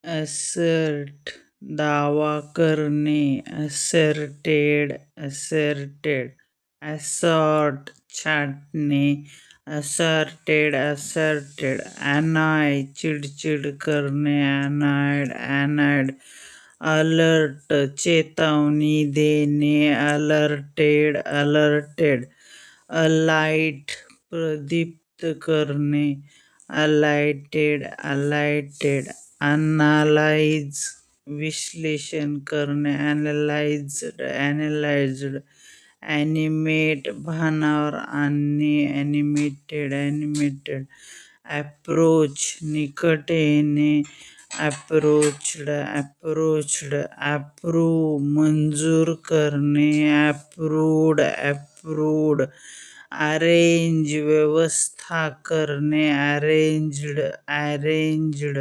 assert दावा करणे, asserted, asserted, assort छाटणे, asserted, asserted, annoy चिडचिड करणे, annoyed, annoyed, alert चेतावणी देणे, alerted, alerted, alight प्रदीप्त करणे, alighted, alighted, analyze विश्लेषण करणे, analyzed, analyzed, animate भानावर आणणे, animated, animated, approach निकट येणे, approached, approached, approve मंजूर करणे, approved, approved, arrange व्यवस्था करणे, arranged, arranged,